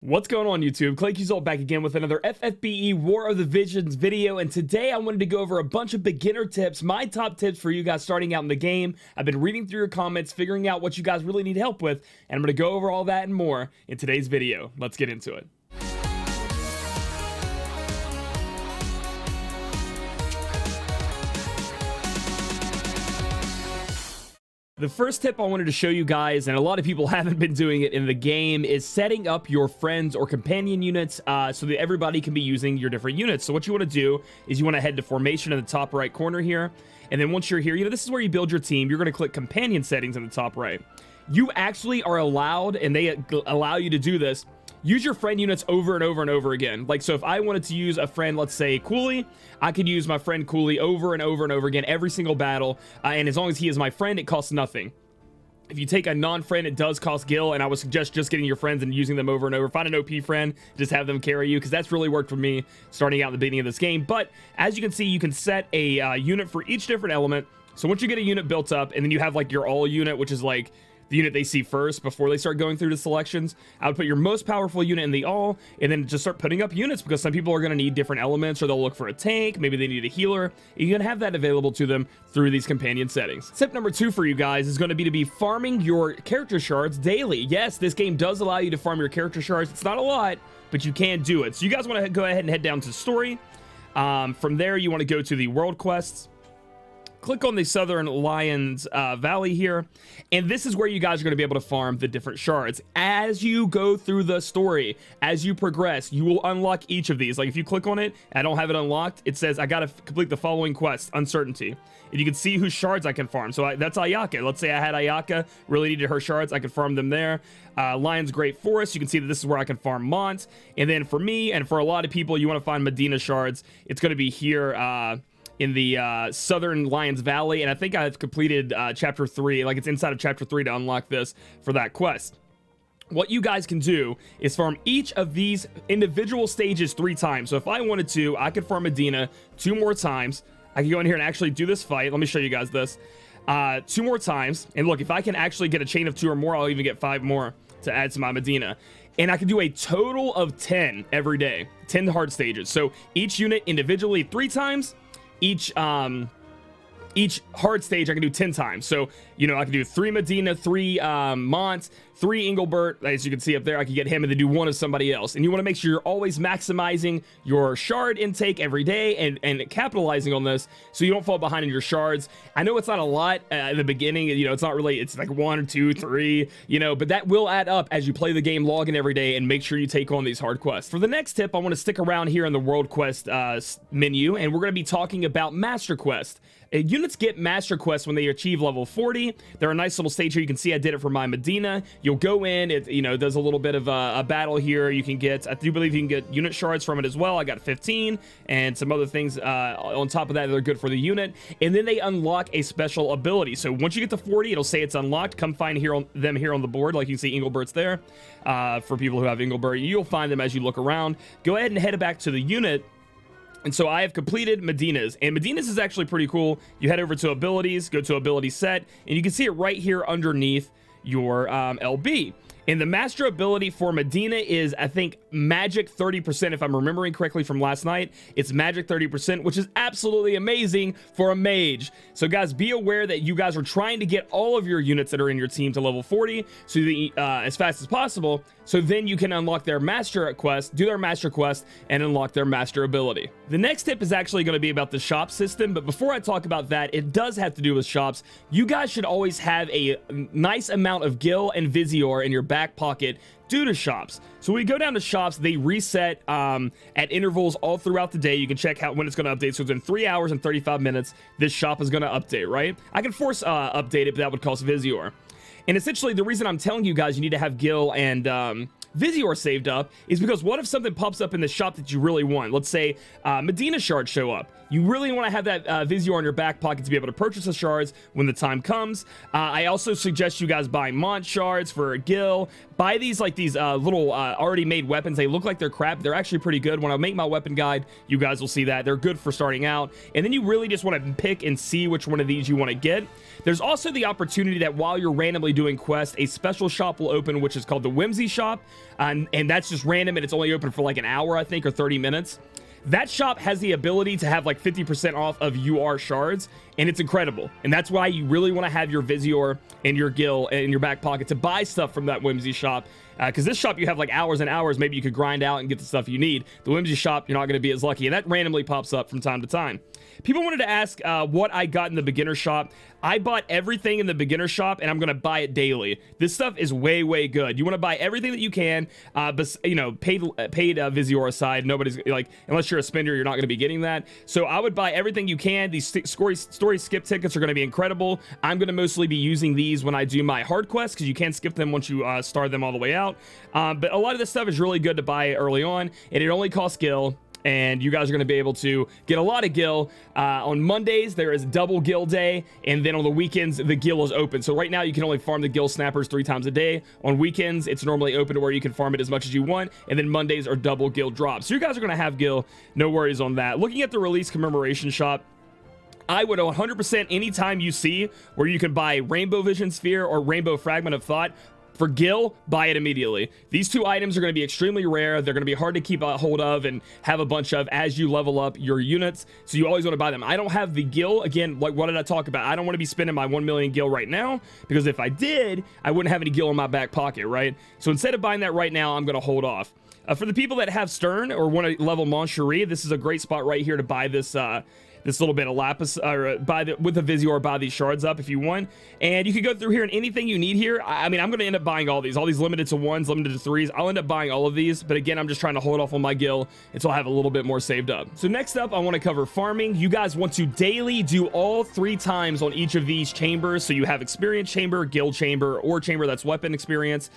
What's going on, YouTube? Claic Yuzolt back again with another FFBE War of the Visions video, and today I wanted to go over a bunch of beginner tips, my top tips for you guys starting out in the game. I've been reading through your comments, figuring out what you guys really need help with, and I'm going to go over all that and more in today's video. Let's get into it. The first tip I wanted to show you guys, and a lot of people haven't been doing it in the game, is setting up your friends or companion units so that everybody can be using your different units. So what you want to do is you want to head to formation in the top right corner here, and then once you're here, this is where you build your team. You're going to click companion settings in the top right. You actually are allowed, and they allow you to do this, use your friend units over and over and over again. Like, so if I wanted to use a friend, let's say Cooley, I could use my friend Cooley over and over and over again every single battle, and as long as he is my friend, it costs nothing. If you take a non-friend, it does cost gil, and I would suggest just getting your friends and using them over and over. Find an OP friend, just have them carry you, because that's really worked for me starting out in the beginning of this game. But as you can see, you can set a unit for each different element. So once you get a unit built up, and then you have like your all unit, which is like the unit they see first before they start going through the selections, I would put your most powerful unit in the all, and then just start putting up units, because some people are going to need different elements, or they'll look for a tank, maybe they need a healer. You can have that available to them through these companion settings. Tip number 2 for you guys is going to be farming your character shards daily. Yes, this game does allow you to farm your character shards. It's not a lot, but you can do it. So you guys want to go ahead and head down to story. From there, you want to go to the world quests. Click on the Southern Lions Valley here, and this is where you guys are going to be able to farm the different shards. As you go through the story, as you progress, you will unlock each of these. Like if you click on it, I don't have it unlocked, it says I got to complete the following quest, uncertainty. And you can see whose shards I can farm. So that's Ayaka. Let's say I had Ayaka, really needed her shards, I could farm them there. Lion's Great Forest, you can see that this is where I can farm Mont. And then for me, and for a lot of people, you want to find Medina shards, it's going to be here in the Southern Lions Valley, and I think I've completed chapter 3, like it's inside of chapter 3 to unlock this for that quest. What you guys can do is farm each of these individual stages 3 times. So if I wanted to, I could farm Medina 2 more times. I can go in here and actually do this fight. Let me show you guys this. 2 more times, and look, if I can actually get a chain of 2 or more, I'll even get 5 more to add to my Medina. And I can do a total of 10 every day, 10 hard stages. So each unit individually 3 times, each hard stage I can do 10 times. So, you know, I can do 3 Medina, 3 Mont, 3 Engelbert, as you can see up there. I can get him and then do 1 of somebody else. And you want to make sure you're always maximizing your shard intake every day and capitalizing on this so you don't fall behind in your shards. I know it's not a lot in the beginning, you know, it's not really, it's like 1 or 2, 3, you know, but that will add up as you play the game, log in every day, and make sure you take on these hard quests. For the next tip, I want to stick around here in the world quest menu, and we're going to be talking about master quest. Units get master quests when they achieve level 40. They're a nice little stage here. You can see I did it for my Medina. You'll go in, it, you know, does a little bit of a battle here. You can get, I do believe you can get unit shards from it as well. I got 15 and some other things on top of that are good for the unit. And then they unlock a special ability. So once you get to 40, it'll say it's unlocked. Come find them here on the board. Like you can see Engelbert's there. For people who have Engelbert, you'll find them as you look around. Go ahead and head back to the unit. And so I have completed Medina's, and Medina's is actually pretty cool. You head over to abilities, go to ability set, and you can see it right here underneath your LB. And the master ability for Medina is, I think, magic 30%, if I'm remembering correctly from last night. It's magic 30%, which is absolutely amazing for a mage. So guys, be aware that you guys are trying to get all of your units that are in your team to level 40 so that, as fast as possible, so then you can unlock their master quest, do their master quest, and unlock their master ability. The next tip is actually going to be about the shop system, but before I talk about that, it does have to do with shops. You guys should always have a nice amount of gil and visiore in your back pocket due to shops. So when you go down to shops, they reset at intervals all throughout the day. You can check when it's going to update. So within 3 hours and 35 minutes, this shop is going to update, right? I can force update it, but that would cost visiore. And essentially, the reason I'm telling you guys you need to have gil and visiore saved up is because what if something pops up in the shop that you really want? Let's say Medina shards show up. You really want to have that visiore in your back pocket to be able to purchase the shards when the time comes. I also suggest you guys buy Mont shards for gil. Buy these like these little already made weapons. They look like they're crap. They're actually pretty good. When I make my weapon guide, you guys will see that. They're good for starting out. And then you really just want to pick and see which one of these you want to get. There's also the opportunity that while you're randomly doing quests, a special shop will open, which is called the Whimsy Shop. and that's just random, and it's only open for like an hour, I think, or 30 minutes. That shop has the ability to have like 50% off of UR shards, and it's incredible. And that's why you really want to have your visiore and your gill in your back pocket to buy stuff from that Whimsy shop. Because this shop, you have like hours and hours. Maybe you could grind out and get the stuff you need. The Whimsy shop, you're not going to be as lucky. And that randomly pops up from time to time. People wanted to ask what I got in the beginner shop. I bought everything in the beginner shop, and I'm going to buy it daily. This stuff is way, way good. You want to buy everything that you can, but, you know, paid visiore aside. Nobody's, like, unless you're a spender, you're not going to be getting that. So I would buy everything you can. These story skip tickets are going to be incredible. I'm going to mostly be using these when I do my hard quests, because you can skip them once you start them all the way out. But a lot of this stuff is really good to buy early on, and it only costs gil. And you guys are going to be able to get a lot of gil. On Mondays, there is double gil day. And then on the weekends, the gil is open. So right now, you can only farm the gil snappers 3 times a day. On weekends, it's normally open to where you can farm it as much as you want. And then Mondays are double gil drops. So you guys are going to have gil. No worries on that. Looking at the release commemoration shop, I would 100% anytime you see where you can buy Rainbow Vision Sphere or Rainbow Fragment of Thought, for gil, buy it immediately. These 2 items are going to be extremely rare. They're going to be hard to keep a hold of and have a bunch of as you level up your units. So you always want to buy them. I don't have the gil. Again, like, what did I talk about? I don't want to be spending my 1 million gil right now, because if I did, I wouldn't have any gil in my back pocket, right? So instead of buying that right now, I'm going to hold off. For the people that have Stern or want to level Moncherie, this is a great spot right here to buy this this little bit of lapis, or with the visiore, buy these shards up if you want. And you can go through here, and anything you need here, I mean, I'm going to end up buying all these limited to 1s, limited to 3s. I'll end up buying all of these, but again, I'm just trying to hold off on my gil until I have a little bit more saved up. So next up, I want to cover farming. You guys want to daily do all 3 times on each of these chambers. So you have experience chamber, gil chamber, or chamber that's weapon experience,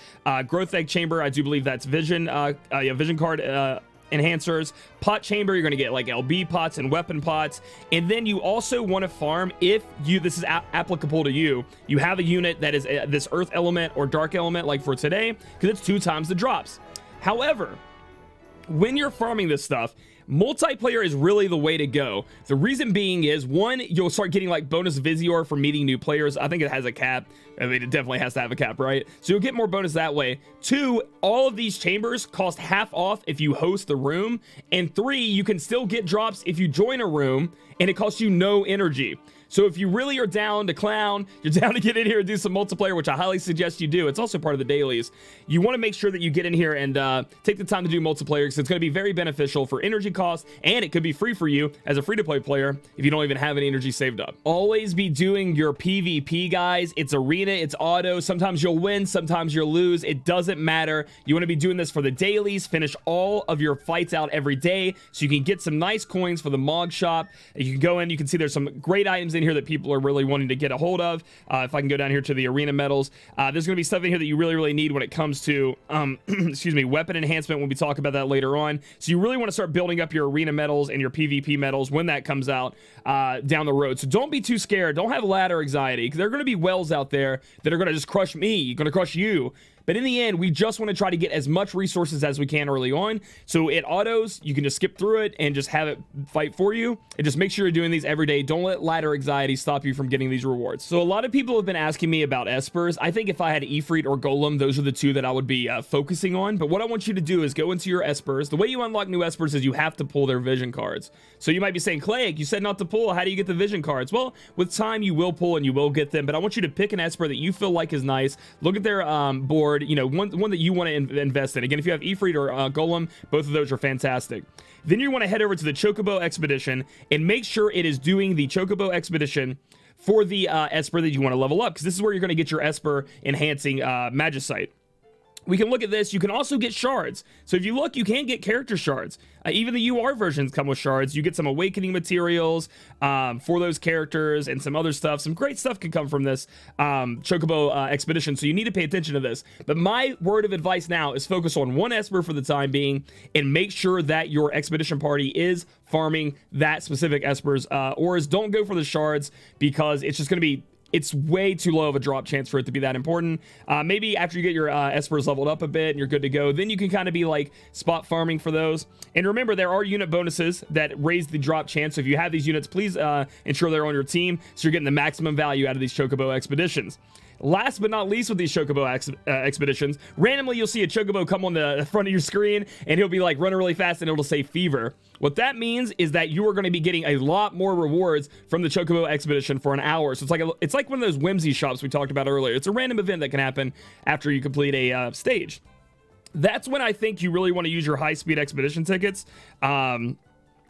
growth egg chamber. I do believe that's vision, vision card, enhancers, pot chamber, you're going to get like LB pots and weapon pots. And then you also want to farm, if this is applicable to you have a unit that is this earth element or dark element, like for today, because it's 2 times the drops. However, when you're farming this stuff, multiplayer is really the way to go. The reason being is, 1, you'll start getting like bonus visiore for meeting new players. I think it has a cap. I mean, it definitely has to have a cap, right? So you'll get more bonus that way. 2, all of these chambers cost half off if you host the room. And 3, you can still get drops if you join a room, and it costs you no energy. So if you really are down to clown, you're down to get in here and do some multiplayer, which I highly suggest you do. It's also part of the dailies. You want to make sure that you get in here and take the time to do multiplayer, because it's going to be very beneficial for energy costs, and it could be free for you as a free-to-play player if you don't even have any energy saved up. Always be doing your PvP, guys. It's arena, it's auto. Sometimes you'll win, sometimes you'll lose. It doesn't matter. You want to be doing this for the dailies. Finish all of your fights out every day so you can get some nice coins for the Mog shop. You can go in, you can see there's some great items in here that people are really wanting to get a hold of. If I can go down here to the arena medals, there's going to be stuff in here that you really need when it comes to excuse me, weapon enhancement, when we talk about that later on. So you really want to start building up your arena medals and your PvP medals when that comes out down the road. So don't be too scared. Don't have ladder anxiety, because there are going to be wells out there that are going to just crush me, going to crush you. But in the end, we just want to try to get as much resources as we can early on. So it autos, you can just skip through it and just have it fight for you. And just make sure you're doing these every day. Don't let ladder anxiety stop you from getting these rewards. So a lot of people have been asking me about espers. I think if I had Ifrit or Golem, those are the 2 that I would be focusing on. But what I want you to do is go into your espers. The way you unlock new espers is you have to pull their vision cards. So you might be saying, Claic, you said not to pull. How do you get the vision cards? Well, with time, you will pull and you will get them. But I want you to pick an esper that you feel like is nice. Look at their board. You know, one that you want to invest in. Again, if you have Ifrit or Golem, both of those are fantastic. Then you want to head over to the Chocobo Expedition and make sure it is doing the Chocobo Expedition for the Esper that you want to level up, because this is where you're going to get your Esper enhancing Magicite. We can look at this. You can also get shards. So if you look, you can get character shards. Even the UR versions come with shards. You get some awakening materials for those characters and some other stuff. Some great stuff can come from this Chocobo expedition. So you need to pay attention to this. But my word of advice now is focus on 1 Esper for the time being, and make sure that your expedition party is farming that specific Espers. Or don't go for the shards, because it's just going to be, it's way too low of a drop chance for it to be that important. Maybe after you get your espers leveled up a bit and you're good to go, then you can kind of be like spot farming for those. And remember, there are unit bonuses that raise the drop chance. So if you have these units, please ensure they're on your team so you're getting the maximum value out of these Chocobo expeditions. Last but not least with these chocobo expeditions, randomly you'll see a chocobo come on the front of your screen and he'll be like running really fast and it'll say fever. What that means is that you are going to be getting a lot more rewards from the chocobo expedition for an hour. So it's like one of those whimsy shops we talked about earlier. It's a random event that can happen after you complete a stage. That's when I think you really want to use your high-speed expedition tickets.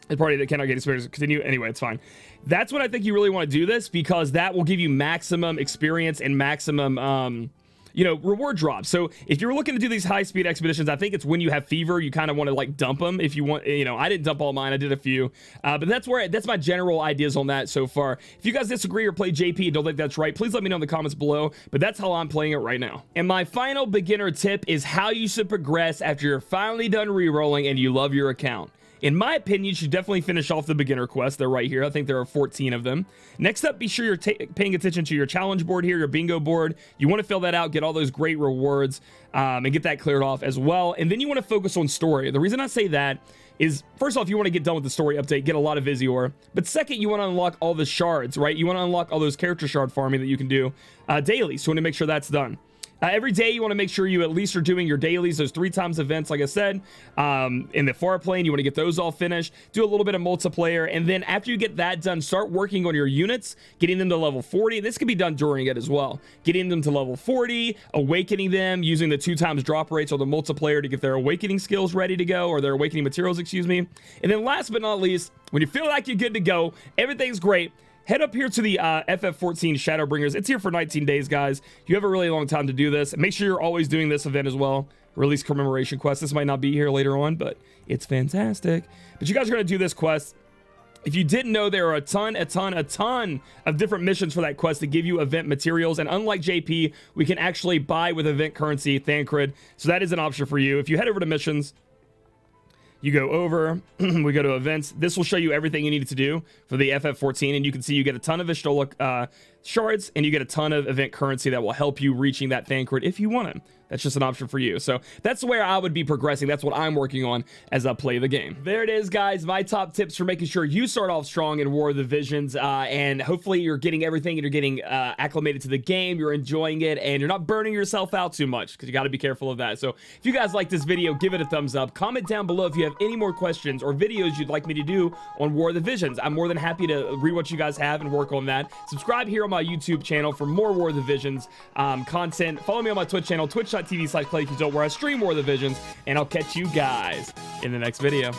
The party that cannot get experience continue. Anyway, it's fine. That's when I think you really want to do this, because that will give you maximum experience and maximum, you know, reward drops. So if you're looking to do these high speed expeditions, I think it's when you have fever, you kind of want to like dump them. If you want, you know, I didn't dump all mine. I did a few, but that's my general ideas on that so far. If you guys disagree or play JP and don't think that's right, please let me know in the comments below, but that's how I'm playing it right now. And my final beginner tip is how you should progress after you're finally done re-rolling and you love your account. In my opinion, you should definitely finish off the beginner quests. They're right here. I think there are 14 of them. Next up, be sure you're paying attention to your challenge board here, your bingo board. You want to fill that out, get all those great rewards, and get that cleared off as well. And then you want to focus on story. The reason I say that is, first off, you want to get done with the story update, get a lot of visiore. But second, you want to unlock all the shards, right? You want to unlock all those character shard farming that you can do daily. So you want to make sure that's done. Every day you want to make sure you at least are doing your dailies, those 3 times events, like I said. In the far plane, you want to get those all finished, do a little bit of multiplayer, and then after you get that done, start working on your units, getting them to level 40. This can be done during it as well. Getting them to level 40, awakening them, using the 2 times drop rates or the multiplayer to get their awakening skills ready to go, or their awakening materials, excuse me. And then last but not least, when you feel like you're good to go, everything's great, head up here to the FF14 Shadowbringers. It's here for 19 days, guys. You have a really long time to do this. Make sure you're always doing this event as well. Release commemoration quest. This might not be here later on, but it's fantastic. But you guys are going to do this quest. If you didn't know, there are a ton of different missions for that quest to give you event materials. And unlike JP, we can actually buy with event currency, Thancred. So that is an option for you. If you head over to missions, you go over, we go to events. This will show you everything you need to do for the FF14, and you can see you get a ton of Vishtola shards, and you get a ton of event currency that will help you reaching that Thancred if you want it. That's just an option for you. So that's where I would be progressing. That's what I'm working on as I play the game. There it is, guys. My top tips for making sure you start off strong in War of the Visions, and hopefully you're getting everything and you're getting acclimated to the game, you're enjoying it, and you're not burning yourself out too much, because you got to be careful of that. So if you guys like this video, give it a thumbs up. Comment down below if you have any more questions or videos you'd like me to do on War of the Visions. I'm more than happy to read what you guys have and work on that. Subscribe here on my YouTube channel for more War of the Visions content. Follow me on my Twitch channel, twitch.tv/Claic, where I stream War of the Visions, and I'll catch you guys in the next video.